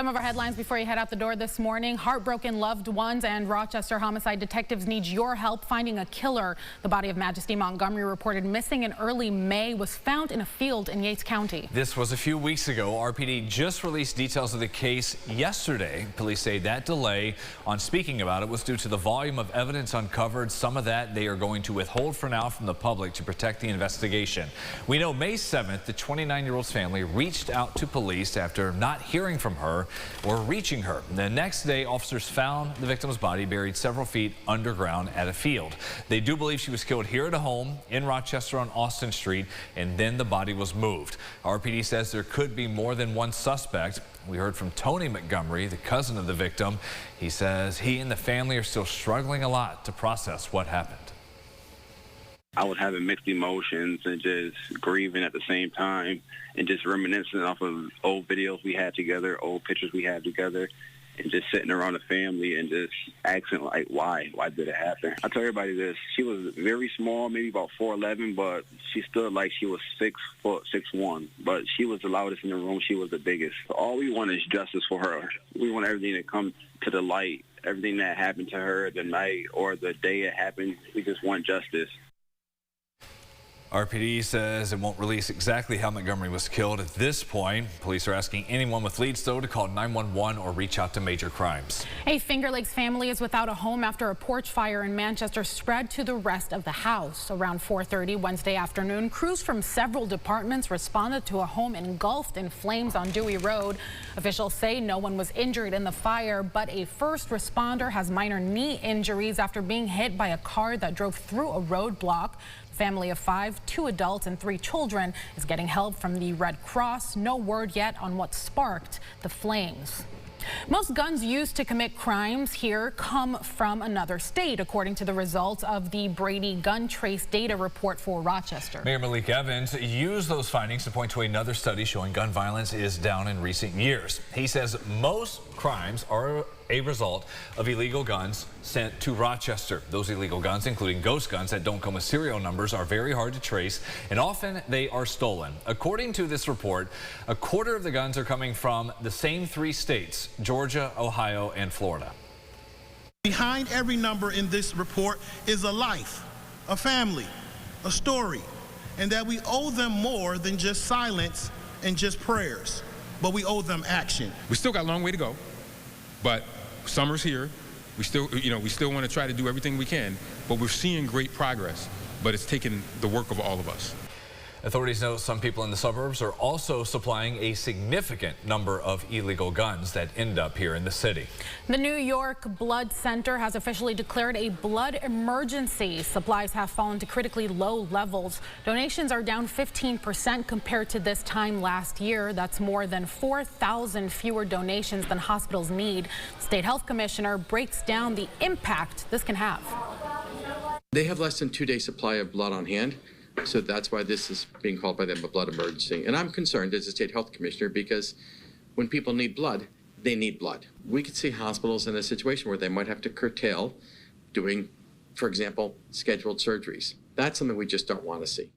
Some of our headlines before you head out the door this morning. Heartbroken loved ones and Rochester homicide detectives need your help finding a killer. The body of Majesty Montgomery, reported missing in early May, was found in a field in Yates County. This was a few weeks ago. RPD just released details of the case yesterday. Police say that delay on speaking about it was due to the volume of evidence uncovered. Some of that they are going to withhold for now from the public to protect the investigation. We know May 7th, the 29-year-old's family reached out to police after not hearing from her or reaching her. The next day, officers found the victim's body buried several feet underground at a field. They do believe she was killed here at a home in Rochester on Austin Street, and then the body was moved. RPD says there could be more than one suspect. We heard from Tony Montgomery, the cousin of the victim. He says he and the family are still struggling a lot to process what happened. I was having mixed emotions and just grieving at the same time and just reminiscing off of old videos we had together, old pictures we had together, and just sitting around the family and just asking, like, why did it happen? I tell everybody this, she was very small, maybe about 4'11", but she stood like she was 6 foot, 6'1", but she was the loudest in the room. She was the biggest. All we want is justice for her. We want everything to come to the light, everything that happened to her the night or the day it happened. We just want justice. RPD says it won't release exactly how Montgomery was killed at this point. Police are asking anyone with leads, though, to call 911 or reach out to Major Crimes. A Finger Lakes family is without a home after a porch fire in Manchester spread to the rest of the house. Around 4:30 Wednesday afternoon, crews from several departments responded to a home engulfed in flames on Dewey Road. Officials say no one was injured in the fire, but a first responder has minor knee injuries after being hit by a car that drove through a roadblock. Family of 5, 2 adults and 3 children, is getting help from the Red Cross. No word yet on what sparked the flames. Most guns used to commit crimes here come from another state, according to the results of the Brady Gun Trace Data Report for Rochester. Mayor Malik Evans used those findings to point to another study showing gun violence is down in recent years. He says most crimes are a result of illegal guns sent to Rochester. Those illegal guns, including ghost guns that don't come with serial numbers, are very hard to trace, and often they are stolen. According to this report, a quarter of the guns are coming from the same 3 states, Georgia, Ohio, and Florida. Behind every number in this report is a life, a family, a story, and that we owe them more than just silence and just prayers, but we owe them action. We still got a long way to go, but summer's here. We still want to try to do everything we can, but we're seeing great progress, but it's taken the work of all of us. Authorities know some people in the suburbs are also supplying a significant number of illegal guns that end up here in the city. The New York Blood Center has officially declared a blood emergency. Supplies have fallen to critically low levels. Donations are down 15% compared to this time last year. That's more than 4,000 fewer donations than hospitals need. State Health Commissioner breaks down the impact this can have. They have less than 2 days supply of blood on hand. So that's why this is being called by them a blood emergency. And I'm concerned as a state health commissioner because when people need blood, they need blood. We could see hospitals in a situation where they might have to curtail doing, for example, scheduled surgeries. That's something we just don't want to see.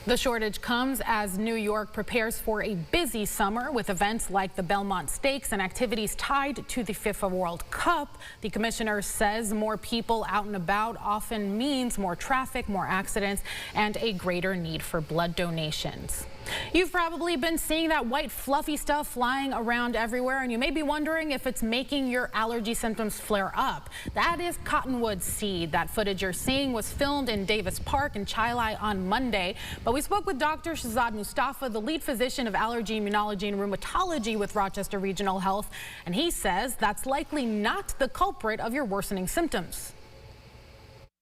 The shortage comes as New York prepares for a busy summer with events like the Belmont Stakes and activities tied to the FIFA World Cup. The commissioner says more people out and about often means more traffic, more accidents, and a greater need for blood donations. You've probably been seeing that white fluffy stuff flying around everywhere, and you may be wondering if it's making your allergy symptoms flare up. That is cottonwood seed. That footage you're seeing was filmed in Davis Park in Chilai on Monday. But we spoke with Dr. Shahzad Mustafa, the lead physician of allergy, immunology, and rheumatology with Rochester Regional Health, and he says that's likely not the culprit of your worsening symptoms.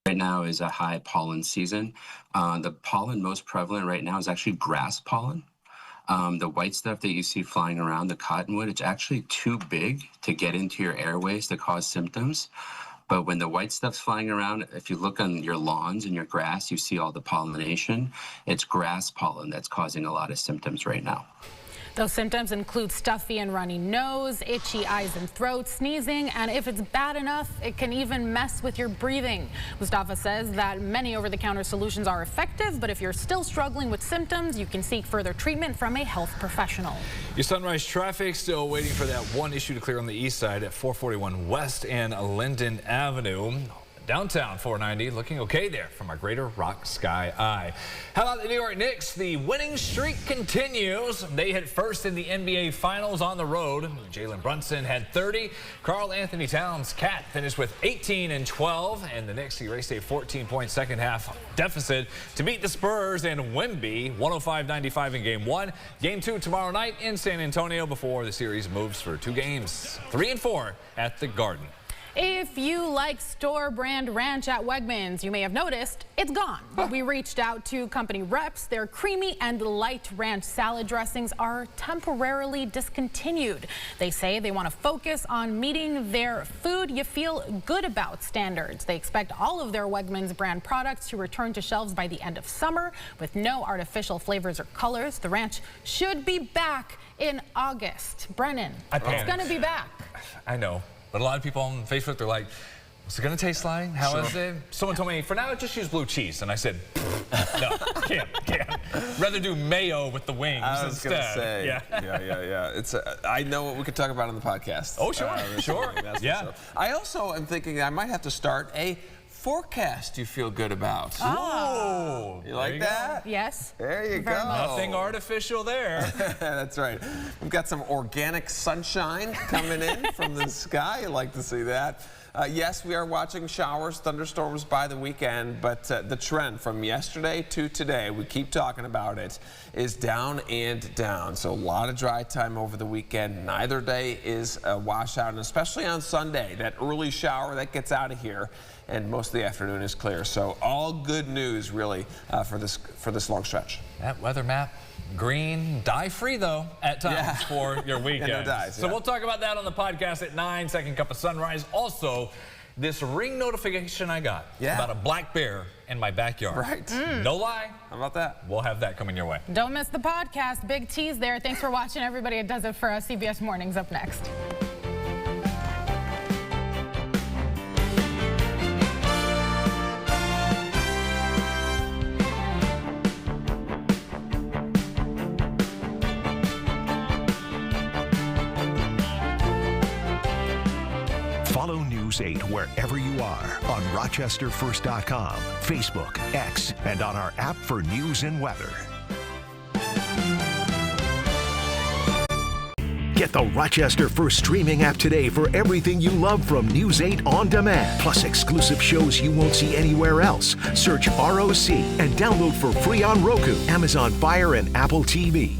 Right now is a high pollen season. The pollen most prevalent right now is actually grass pollen. The white stuff that you see flying around, the cottonwood, it's actually too big to get into your airways to cause symptoms. But when the white stuff's flying around, if you look on your lawns and your grass, you see all the pollination. It's grass pollen that's causing a lot of symptoms right now. Those symptoms include stuffy and runny nose, itchy eyes and throat, sneezing, and if it's bad enough, it can even mess with your breathing. Mustafa says that many over-the-counter solutions are effective, but if you're still struggling with symptoms, you can seek further treatment from a health professional. Your sunrise traffic still waiting for that one issue to clear on the east side at 441 West and Linden Avenue. Downtown 490 looking okay there from our greater rock sky eye. How about the New York Knicks? The winning streak continues. They hit first in the NBA Finals on the road. Jalen Brunson had 30. Karl Anthony Towns, Cat, finished with 18 and 12. And the Knicks erased a 14-point second half deficit to beat the Spurs and Wemby 105-95 in Game 1. Game 2 tomorrow night in San Antonio before the series moves for 2 games. 3 and 4 at the Garden. If you like store brand ranch at Wegmans, you may have noticed it's gone. We reached out to company reps. Their creamy and light ranch salad dressings are temporarily discontinued. They say they want to focus on meeting their food you feel good about standards. They expect all of their Wegmans brand products to return to shelves by the end of summer with no artificial flavors or colors. The ranch should be back in August. Brennan, it's going to be back. I know. But a lot of people on Facebook, they're like, what's it going to taste like? How is it? Someone told me, for now, just use blue cheese. And I said, no, can't. Rather do mayo with the wings I was going to say. Yeah. It's I know what we could talk about on the podcast. Oh, sure, sure. Yeah. I also am thinking I might have to start a forecast you feel good about. Oh, you like that? Yes. There you go. Nothing artificial there. That's right. We've got some organic sunshine coming in from the sky. You like to see that. Yes, we are watching showers, thunderstorms by the weekend, but the trend from yesterday to today, we keep talking about it, is down and down. So a lot of dry time over the weekend. Neither day is a washout, and especially on Sunday, that early shower that gets out of here, and most of the afternoon is clear. So all good news, really, for this long stretch. That weather map. Green, dye-free, though, at times for your weekend. No dyes, So we'll talk about that on the podcast at 9, Second Cup of Sunrise. Also, this ring notification I got about a black bear in my backyard. Right. No lie. How about that? We'll have that coming your way. Don't miss the podcast. Big tease there. Thanks for watching, everybody. It does it for us. CBS Mornings up next. Follow News 8 wherever you are on RochesterFirst.com, Facebook, X, and on our app for news and weather. Get the Rochester First streaming app today for everything you love from News 8 on demand, plus exclusive shows you won't see anywhere else. Search ROC and download for free on Roku, Amazon Fire, and Apple TV.